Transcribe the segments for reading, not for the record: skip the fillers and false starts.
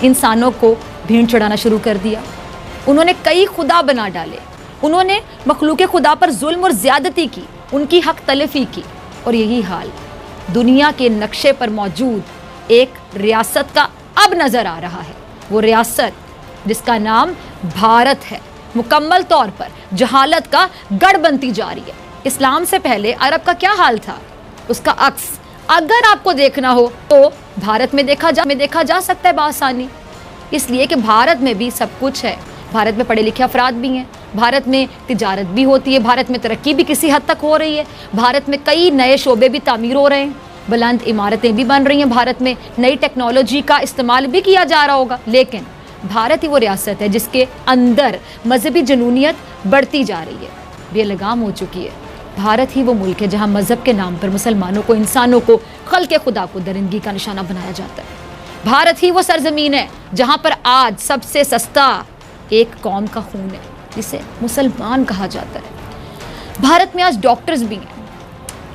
इंसानों को भीड़ चढ़ाना शुरू कर दिया। उन्होंने कई खुदा बना डाले, उन्होंने मखलूक खुदा पर जुल्म और ज़्यादती की, उनकी हक तलफी की। और यही हाल दुनिया के नक्शे पर मौजूद एक रियासत का अब नज़र आ रहा है। वो रियासत जिसका नाम भारत है, मुकम्मल तौर पर जहालत का गढ़ बनती जा रही है। इस्लाम से पहले अरब का क्या हाल था, उसका अक्स अगर आपको देखना हो तो भारत में देखा जा सकता है बआसानी। इसलिए कि भारत में भी सब कुछ है, भारत में पढ़े लिखे अफराद भी हैं, भारत में तिजारत भी होती है, भारत में तरक्की भी किसी हद तक हो रही है, भारत में कई नए शोबे भी तामीर हो रहे हैं, बुलंद इमारतें भी बन रही हैं, भारत में नई टेक्नोलॉजी का इस्तेमाल भी किया जा रहा होगा। लेकिन भारत ही वो रियासत है जिसके अंदर मजहबी जुनूनियत बढ़ती जा रही है, बेलगाम हो चुकी है। भारत ही वो मुल्क है जहाँ मज़हब के नाम पर मुसलमानों को, इंसानों को, खल्क़े खुदा को दरिंदगी का निशाना बनाया जाता है। भारत ही वो सरजमीन है जहाँ पर आज सबसे सस्ता एक कौम का खून है जिसे मुसलमान कहा जाता है। भारत में आज डॉक्टर्स भी हैं,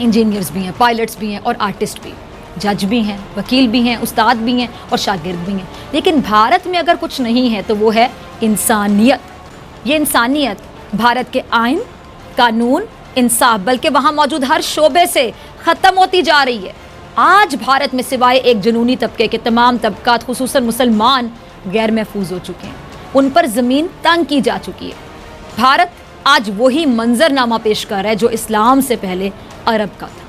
इंजीनियर्स भी हैं, पायलट्स भी हैं और आर्टिस्ट भी, जज भी हैं, वकील भी हैं, उस्ताद भी हैं और शागिर्द भी हैं। लेकिन भारत में अगर कुछ नहीं है तो वो है इंसानियत। ये इंसानियत भारत के आइन, कानून, इंसाफ, बल्कि वहाँ मौजूद हर शोबे से ख़त्म होती जा रही है। आज भारत में सिवाय एक जुनूनी तबके के तमाम तबकात, खुसूसन मुसलमान, गैर महफूज हो चुके हैं, उन पर ज़मीन तंग की जा चुकी है। भारत आज वही मंजरनामा पेश कर रहा है जो इस्लाम से पहले अरब का था,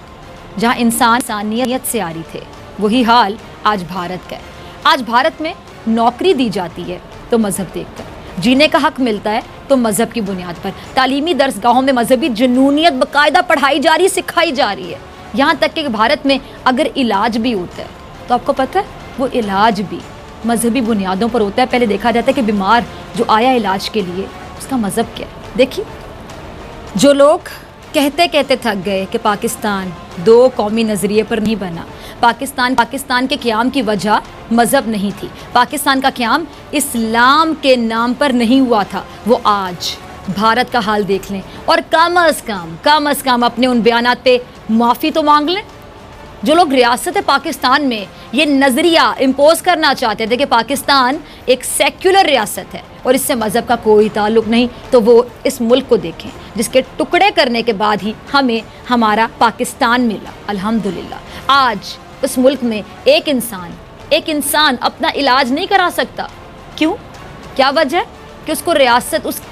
जहाँ इंसान इंसानियत से आरी थे। वही हाल आज भारत का है। आज भारत में नौकरी दी जाती है तो मज़हब देखकर, जीने का हक मिलता है तो मज़हब की बुनियाद पर, तालीमी दरसगाहों में मजहबी जुनूनियत बाकायदा पढ़ाई जा रही, सिखाई जा रही है। यहाँ तक कि भारत में अगर इलाज भी होता है तो आपको पता है वो इलाज भी मजहबी बुनियादों पर होता है। पहले देखा जाता है कि बीमार जो आया इलाज के लिए उसका मज़हब क्या है। देखिए, जो लोग कहते कहते थक गए कि पाकिस्तान दो कौमी नज़रिए पर नहीं बना, पाकिस्तान के क़याम की वजह मज़हब नहीं थी, पाकिस्तान का क़याम इस्लाम के नाम पर नहीं हुआ था, वो आज भारत का हाल देख लें और कम अज़ कम अपने उन बयानात पे माफ़ी तो मांग लें। जो लोग रियासत पाकिस्तान में ये नज़रिया इम्पोज करना चाहते थे कि पाकिस्तान एक सेक्युलर रियासत है और इससे मज़हब का कोई ताल्लुक़ नहीं, तो वो इस मुल्क को देखें जिसके टुकड़े करने के बाद ही हमें हमारा पाकिस्तान मिला। अल्हम्दुलिल्लाह आज उस मुल्क में एक इंसान अपना इलाज नहीं करा सकता। क्यों? क्या वजह? कि उसको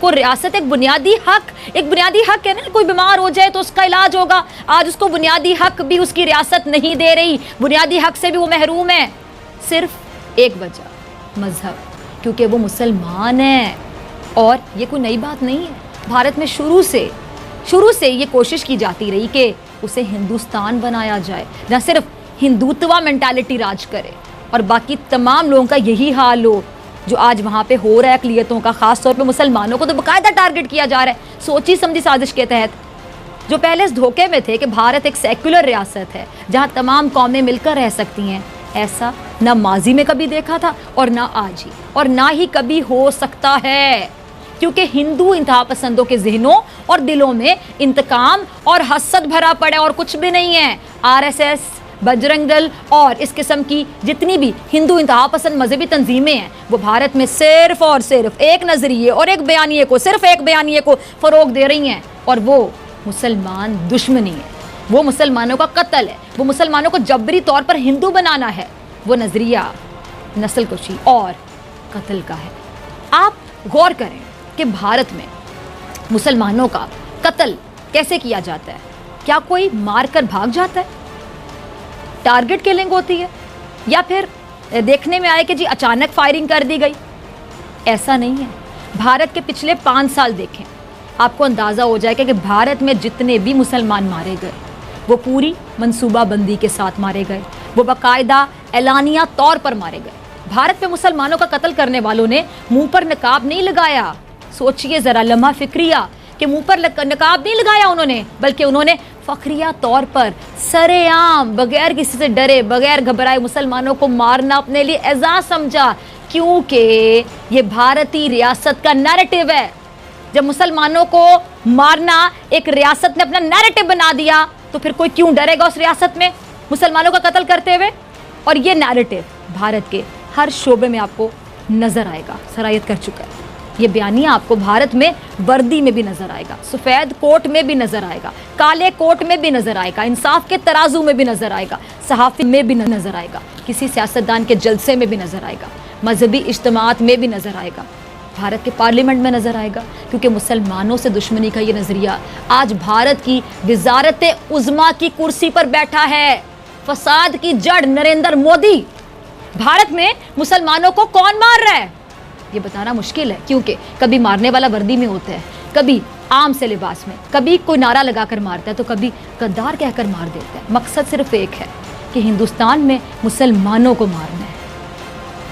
रियासत एक बुनियादी हक है ना। कोई बीमार हो जाए तो उसका इलाज होगा। आज उसको बुनियादी हक भी उसकी रियासत नहीं दे रही, बुनियादी हक से भी वो महरूम है। सिर्फ एक वजह, मज़हब, क्योंकि वो मुसलमान है। और ये कोई नई बात नहीं है, भारत में शुरू से ये कोशिश की जाती रही कि उसे हिंदुस्तान बनाया जाए, न सिर्फ हिंदुत्वा मेंटालिटी राज करे और बाकी तमाम लोगों का यही हाल हो जो आज वहाँ पे हो रहा है। अक़लियतों का, ख़ास तौर पे मुसलमानों को तो बाकायदा टारगेट किया जा रहा है, सोची समझी साजिश के तहत। जो पहले इस धोखे में थे कि भारत एक सेक्युलर रियासत है जहाँ तमाम कौमें मिलकर रह सकती हैं, ऐसा ना माजी में कभी देखा था और ना आज ही और ना ही कभी हो सकता है। क्योंकि हिंदू इंतहा पसंदों के जहनों और दिलों में इंतकाम और हसद भरा पड़ा और कुछ भी नहीं है। RSS, बजरंग दल और इस किस्म की जितनी भी हिंदू इंतहा पसंद मजहबी तंजीमें हैं, वो भारत में सिर्फ और सिर्फ एक नज़रिए और एक बयानिए को फ़रोग दे रही हैं, और वो मुसलमान दुश्मनी है, वो मुसलमानों का कत्ल है, वो मुसलमानों को जबरी तौर पर हिंदू बनाना है। वो नज़रिया नस्ल कुशी और कत्ल का है। आप गौर करें कि भारत में मुसलमानों का कत्ल कैसे किया जाता है। क्या कोई मार कर भाग जाता है, टारगेट किलिंग होती है, या फिर देखने में आए कि जी अचानक फायरिंग कर दी गई? ऐसा नहीं है। भारत के पिछले 5 साल देखें, आपको अंदाज़ा हो जाएगा कि भारत में जितने भी मुसलमान मारे गए वो पूरी मनसूबाबंदी के साथ मारे गए, वो बाकायदा एलानिया तौर पर मारे गए। भारत में मुसलमानों का कत्ल करने वालों ने मुंह पर नकाब नहीं लगाया। सोचिए ज़रा, लम्हा फिक्रिया कि मुंह पर नकाब नहीं लगाया उन्होंने, बल्कि उन्होंने फ़ख्रिया तौर पर सरेआम, बगैर किसी से डरे, बगैर घबराए मुसलमानों को मारना अपने लिए एजाज़ समझा। क्योंकि ये भारतीय रियासत का नैरेटिव है। जब मुसलमानों को मारना एक रियासत ने अपना नैरेटिव बना दिया तो फिर कोई क्यों डरेगा उस रियासत में मुसलमानों का कत्ल करते हुए? और ये नैरेटिव भारत के हर शोबे में आपको नजर आएगा, सरायत कर चुका है। ये बयानिया आपको भारत में वर्दी में भी नजर आएगा, सफ़ेद कोट में भी नजर आएगा, काले कोट में भी नजर आएगा, इंसाफ के तराजू में भी नजर आएगा, सहाफ़ी में भी नजर आएगा, किसी सियासतदान के जलसे में भी नजर आएगा, मजहबी इज्तिमात में भी नजर आएगा, भारत के पार्लियामेंट में नजर आएगा। क्योंकि मुसलमानों से दुश्मनी का ये नजरिया आज भारत की वजारत उज़्मा की कुर्सी पर बैठा है। फसाद की जड़ नरेंद्र मोदी। भारत में मुसलमानों को कौन मार रहा है ये बताना मुश्किल है, क्योंकि कभी मारने वाला वर्दी में होता है, कभी आम से लिबास में, कभी कोई नारा लगाकर मारता है, तो कभी गद्दार कहकर मार देता है। मकसद सिर्फ एक है कि हिंदुस्तान में मुसलमानों को मारना है।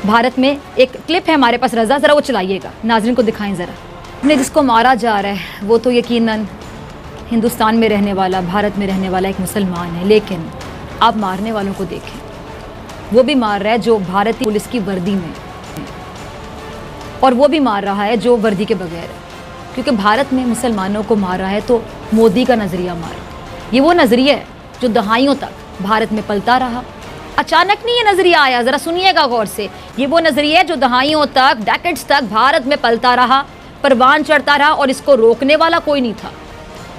भारत में एक क्लिप है हमारे पास, रज़ा ज़रा वो चलाइएगा, नाज़रीन को दिखाएं ज़रा। ने जिसको मारा जा रहा है वो तो यकीनन हिंदुस्तान में रहने वाला, भारत में रहने वाला एक मुसलमान है, लेकिन आप मारने वालों को देखें, वो भी मार रहा है जो भारतीय पुलिस की वर्दी में, और वो भी मार रहा है जो वर्दी के बगैर है। क्योंकि भारत में मुसलमानों को मार रहा है तो मोदी का नज़रिया मार, ये वो नज़रिया है जो दहाइयों तक भारत में पलता रहा। अचानक नहीं ये नज़रिया आया, ज़रा सुनिएगा गौर से। ये वो नज़रिया है जो दहाइयों तक, डेकेड्स तक भारत में पलता रहा, परवान चढ़ता रहा, और इसको रोकने वाला कोई नहीं था,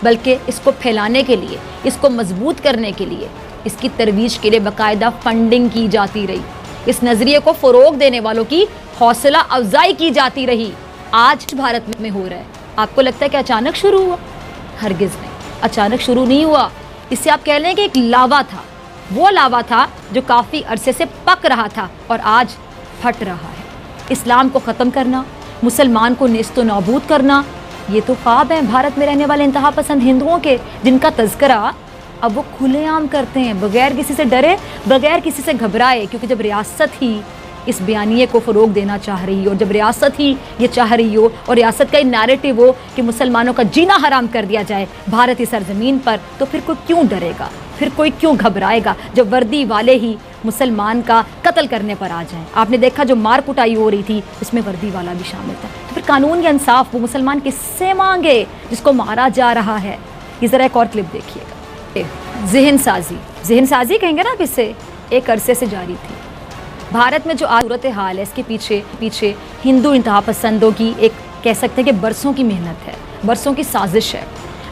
बल्कि इसको फैलाने के लिए, इसको मजबूत करने के लिए, इसकी तरवीज के लिए बाकायदा फंडिंग की जाती रही। इस नज़रिए को फ़रोग देने वालों की हौसला अफजाई की जाती रही। आज भारत में हो रहा है। आपको लगता है कि अचानक शुरू हुआ? हरगिज़ नहीं, अचानक शुरू नहीं हुआ। इससे आप कह लें कि एक लावा था, वो लावा था जो काफ़ी अरसे से पक रहा था और आज फट रहा है। इस्लाम को ख़त्म करना, मुसलमान को नेस्तो नाबूद करना, ये तो ख्वाब हैं भारत में रहने वाले इंतहा पसंद हिंदुओं के, जिनका तज़किरा अब वो खुलेआम करते हैं, बगैर किसी से डरे, बगैर किसी से घबराए। क्योंकि जब रियासत ही इस बयानिए को फ़रोग देना चाह रही हो, और जब रियासत ही ये चाह रही हो और रियासत का ये नैरेटिव हो कि मुसलमानों का जीना हराम कर दिया जाए भारत की सरजमीन पर, तो फिर कोई क्यों डरेगा, फिर कोई क्यों घबराएगा जब वर्दी वाले ही मुसलमान का कत्ल करने पर आ जाएं। आपने देखा जो मार कुटाई हो रही थी उसमें वर्दी वाला भी शामिल था। तो फिर कानून या इंसाफ वो मुसलमान किससे मांगे जिसको मारा जा रहा है? ये ज़रा एक और क्लिप देखिएगा। जहन साजी कहेंगे ना, अब इससे एक अरसे से जारी थी। भारत में जो आज सूरत हाल है, इसके पीछे हिंदू इंतहा पसंदों की एक कह सकते हैं कि बरसों की मेहनत है, बरसों की साजिश है।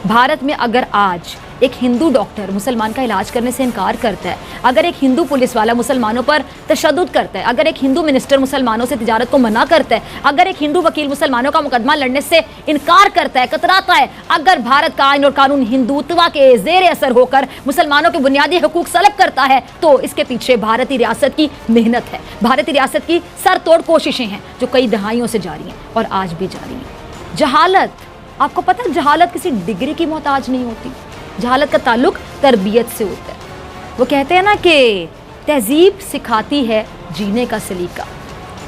भारत में अगर आज एक हिंदू डॉक्टर मुसलमान का इलाज करने से इनकार करता है, अगर एक हिंदू पुलिस वाला मुसलमानों पर तशद्दुद करता है, अगर एक हिंदू मिनिस्टर मुसलमानों से तिजारत को मना करता है, अगर एक हिंदू वकील मुसलमानों का मुकदमा लड़ने से इनकार करता है, कतराता है, अगर भारत का आइन और कानून हिंदुत्व के जेर असर होकर मुसलमानों के बुनियादी हकूक सलब करता है, तो इसके पीछे भारतीय रियासत की मेहनत है, भारतीय रियासत की सर तोड़ कोशिशें हैं जो कई दहाइयों से जारी हैं और आज भी जारी हैं। जहालत, आपको पता है जहालत किसी डिग्री की मोहताज नहीं होती, जहालत का ताल्लुक तरबियत से होता है। वो कहते हैं ना कि तहजीब सिखाती है जीने का सलीका,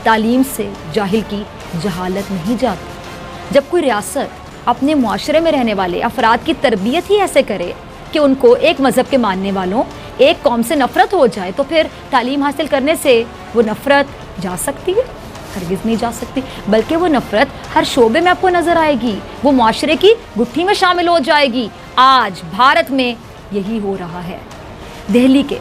तालीम से जाहिल की जहालत नहीं जाती। जब कोई रियासत अपने मुआशरे में रहने वाले अफराद की तरबियत ही ऐसे करे कि उनको एक मज़हब के मानने वालों, एक कौम से नफ़रत हो जाए, तो फिर तालीम हासिल करने से वो नफ़रत जा सकती है? हरगिज़ नहीं जा सकती, बल्कि वो नफ़रत हर शोबे में आपको नज़र आएगी, वो मुआशरे की गुत्थी में शामिल हो जाएगी। आज भारत में यही हो रहा है। दिल्ली के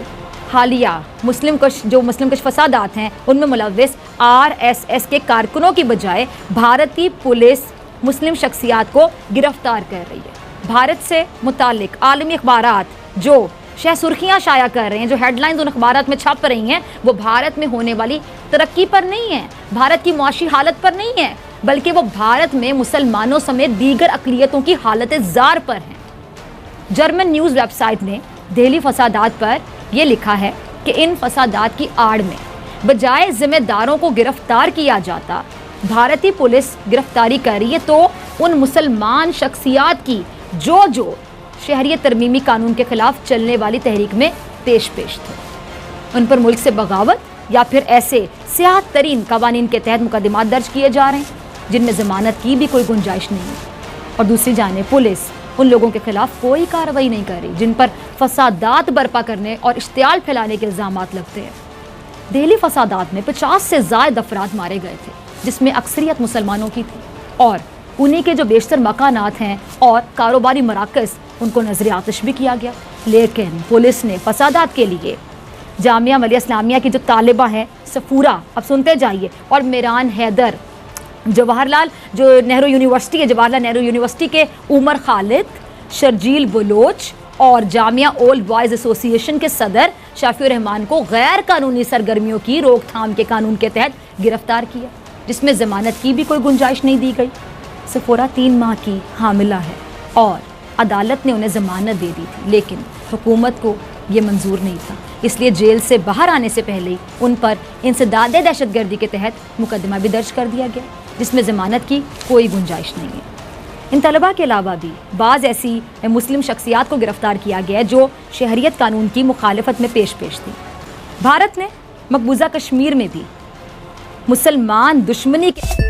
हालिया मुस्लिम कुछ फसादात हैं, उनमें मुलव्विस RSS के कारकुनों की बजाय भारतीय पुलिस मुस्लिम शख्सियात को गिरफ्तार कर रही है। भारत से मुतालिक आलमी अखबारात जो सुर्खियाँ शाया कर रहे हैं, जो हेडलाइंस उन अखबारात में छप रही हैं, वो भारत में होने वाली तरक्की पर नहीं है, भारत की मुआशी हालत पर नहीं है, बल्कि वो भारत में मुसलमानों समेत दीगर अक़लियतों की हालत ज़ार पर हैं। जर्मन न्यूज़ वेबसाइट ने दिल्ली फसादात पर यह लिखा है कि इन फसादात की आड़ में बजाय जिम्मेदारों को गिरफ्तार किया जाता, भारतीय पुलिस गिरफ्तारी कर रही है तो उन मुसलमान शख्सियात की जो शहरियत तरमीमी कानून के खिलाफ चलने वाली तहरीक में पेश थे। उन पर मुल्क से बगावत या फिर ऐसे स्याह तरीन कवानीन के तहत मुकदमात दर्ज किए जा रहे हैं जिनमें ज़मानत की भी कोई गुंजाइश नहीं है। और दूसरी जाने पुलिस उन लोगों के खिलाफ कोई कार्रवाई नहीं कर रही जिन पर फसादात बर्पा करने और इश्तियाल फैलाने के इल्ज़ामात लगते हैं। दिल्ली फसादात में 50 से ज़ायद अफराद मारे गए थे, जिसमें अक्सरियत मुसलमानों की थी, और उन्हीं के जो बेशतर मकानात हैं और कारोबारी मराकज़ उनको नजर आतिश भी किया गया। लेकिन पुलिस ने फसादात के लिए جامعہ ملیہ اسلامیہ کی جو طالبہ ہیں سفورہ، اب سنتے جائیے، اور میران حیدر، جواہر لال جو نہرو یونیورسٹی ہے، جواہر لال نہرو یونیورسٹی کے عمر خالد، شرجیل بلوچ اور جامعہ اولڈ بوائز ایسوسی ایشن کے صدر شافی الرحمان کو غیر قانونی سرگرمیوں کی روک تھام کے قانون کے تحت گرفتار کیا، جس میں ضمانت کی بھی کوئی گنجائش نہیں دی گئی۔ سفورہ 3 ماہ کی حاملہ ہے اور عدالت نے انہیں ضمانت دے دی تھی، لیکن حکومت کو یہ منظور نہیں تھا، اس لیے جیل سے باہر آنے سے پہلے ہی ان پر انسداد دہشت گردی کے تحت مقدمہ بھی درج کر دیا گیا، جس میں ضمانت کی کوئی گنجائش نہیں ہے۔ ان طلباء کے علاوہ بھی بعض ایسی مسلم شخصیات کو گرفتار کیا گیا ہے جو شہریت قانون کی مخالفت میں پیش تھی۔ بھارت نے مقبوضہ کشمیر میں بھی مسلمان دشمنی کے